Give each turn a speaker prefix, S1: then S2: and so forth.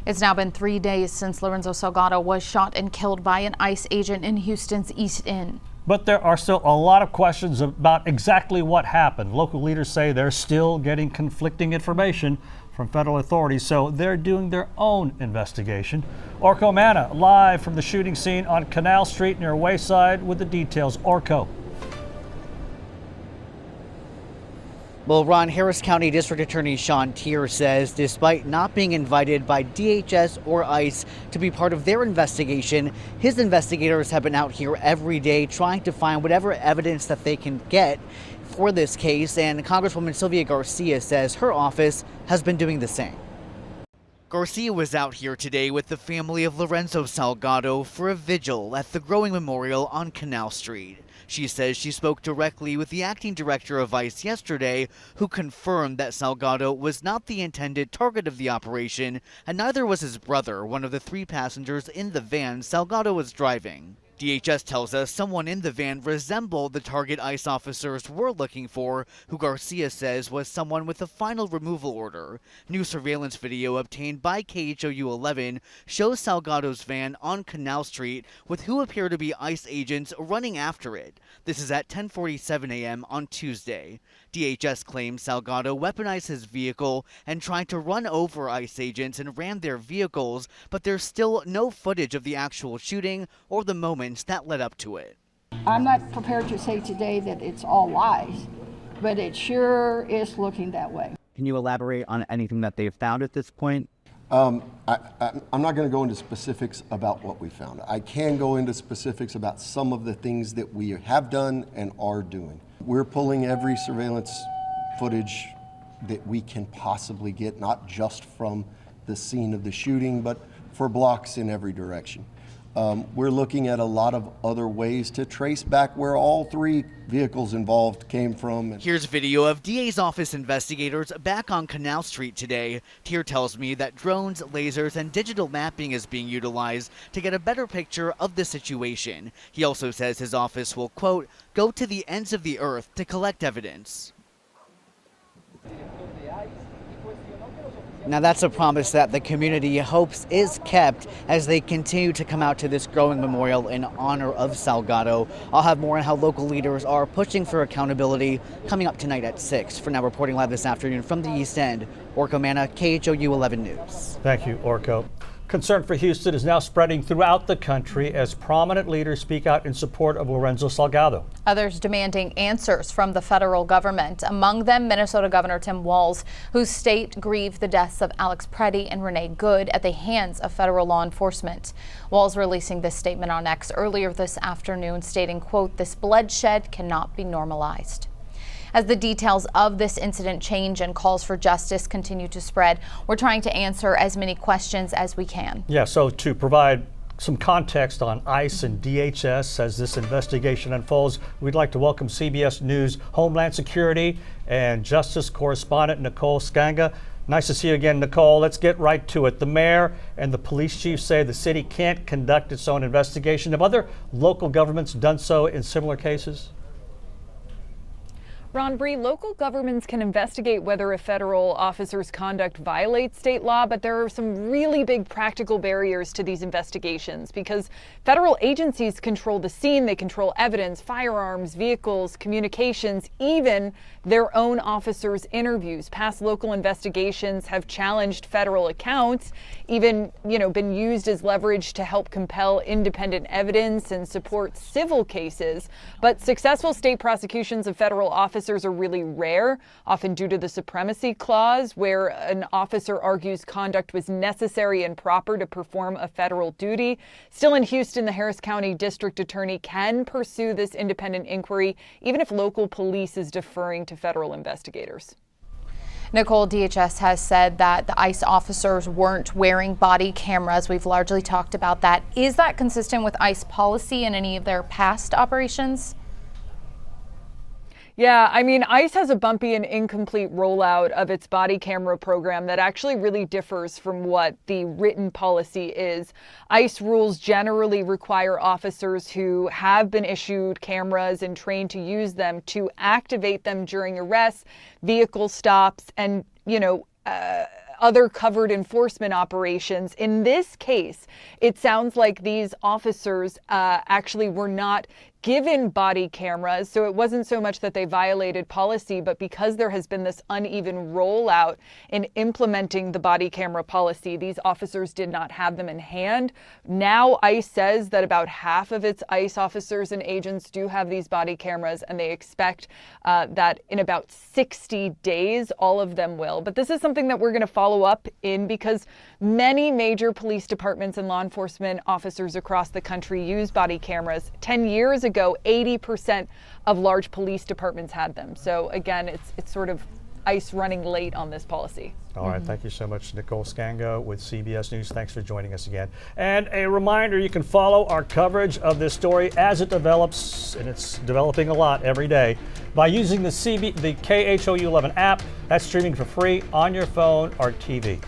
S1: It's now been 3 days since Lorenzo Salgado was shot and killed by an ICE agent in Houston's East End.
S2: But there are still a lot of questions about exactly what happened. Local leaders say they're still getting conflicting information from federal authorities, so they're doing their own investigation. Orko Manna, live from the shooting scene on Canal Street near Wayside with the details. Orko.
S3: Well, Ron, Harris County District Attorney Sean Teare says despite not being invited by DHS or ICE to be part of their investigation, his investigators have been out here every day trying to find whatever evidence that they can get for this case, and Congresswoman Sylvia Garcia says her office has been doing the same. Garcia was out here today with the family of Lorenzo Salgado for a vigil at the Growing Memorial on Canal Street. She says she spoke directly with the acting director of ICE yesterday, who confirmed that Salgado was not the intended target of the operation, and neither was his brother, one of the 3 passengers in the van Salgado was driving. DHS tells us someone in the van resembled the target ICE officers were looking for, who Garcia says was someone with a final removal order. New surveillance video obtained by KHOU 11 shows Salgado's van on Canal Street with who appear to be ICE agents running after it. This is at 10:47 a.m. on Tuesday. DHS claims Salgado weaponized his vehicle and tried to run over ICE agents and ran their vehicles, but there's still no footage of the actual shooting or the moments that led up to it.
S4: I'm not prepared to say today that it's all lies, but it sure is looking that way.
S3: Can you elaborate on anything that they've found at this point?
S5: I'm not going to go into specifics about what we found. I can go into specifics about some of the things that we have done and are doing. We're pulling every surveillance footage that we can possibly get, not just from the scene of the shooting, but for blocks in every direction. We're looking at a lot of other ways to trace back where all 3 vehicles involved came from.
S3: Here's video of DA's office investigators back on Canal Street today. Teare tells me that drones, lasers, and digital mapping is being utilized to get a better picture of the situation. He also says his office will, quote, go to the ends of the earth to collect evidence. Now that's a promise that the community hopes is kept as they continue to come out to this growing memorial in honor of Salgado. I'll have more on how local leaders are pushing for accountability coming up tonight at 6. For now, reporting live this afternoon from the East End, Orko Manna, KHOU 11 News.
S2: Thank you, Orko. Concern for Houston is now spreading throughout the country as prominent leaders speak out in support of Lorenzo Salgado.
S1: Others demanding answers from the federal government, among them Minnesota Governor Tim Walz, whose state grieved the deaths of Alex Preddy and Renee Good at the hands of federal law enforcement. Walz releasing this statement on X earlier this afternoon, stating, quote, this bloodshed cannot be normalized. As the details of this incident change and calls for justice continue to spread, we're trying to answer as many questions as we can.
S2: Yeah, so to provide some context on ICE and DHS as this investigation unfolds, we'd like to welcome CBS News Homeland Security and Justice correspondent Nicole Skanga. Nice to see you again, Nicole. Let's get right to it. The mayor and the police chief say the city can't conduct its own investigation. Have other local governments done so in similar cases?
S6: Ron Bree, local governments can investigate whether a federal officer's conduct violates state law, but there are some really big practical barriers to these investigations because federal agencies control the scene, they control evidence, firearms, vehicles, communications, even their own officers' interviews. Past local investigations have challenged federal accounts, even, been used as leverage to help compel independent evidence and support civil cases. But successful state prosecutions of federal officers are really rare, often due to the supremacy clause, where an officer argues conduct was necessary and proper to perform a federal duty. Still in Houston, the Harris County District Attorney can pursue this independent inquiry, even if local police is deferring to federal investigators.
S1: Nicole, DHS has said that the ICE officers weren't wearing body cameras. We've largely talked about that. Is that consistent with ICE policy in any of their past operations?
S6: Yeah, ICE has a bumpy and incomplete rollout of its body camera program that actually really differs from what the written policy is. ICE rules generally require officers who have been issued cameras and trained to use them to activate them during arrests, vehicle stops, and, other covered enforcement operations. In this case, it sounds like these officers actually were not given body cameras. So it wasn't so much that they violated policy, but because there has been this uneven rollout in implementing the body camera policy, these officers did not have them in hand. Now ICE says that about half of its ICE officers and agents do have these body cameras, and they expect that in about 60 days, all of them will. But this is something that we're going to follow up in, because many major police departments and law enforcement officers across the country use body cameras. 10 years ago, 80% of large police departments had them. So again, it's sort of ICE running late on this policy.
S2: All right, thank you so much, Nicole Scango with CBS News. Thanks for joining us again. And a reminder, you can follow our coverage of this story as it develops, and it's developing a lot every day, by using the KHOU 11 app. That's streaming for free on your phone or TV.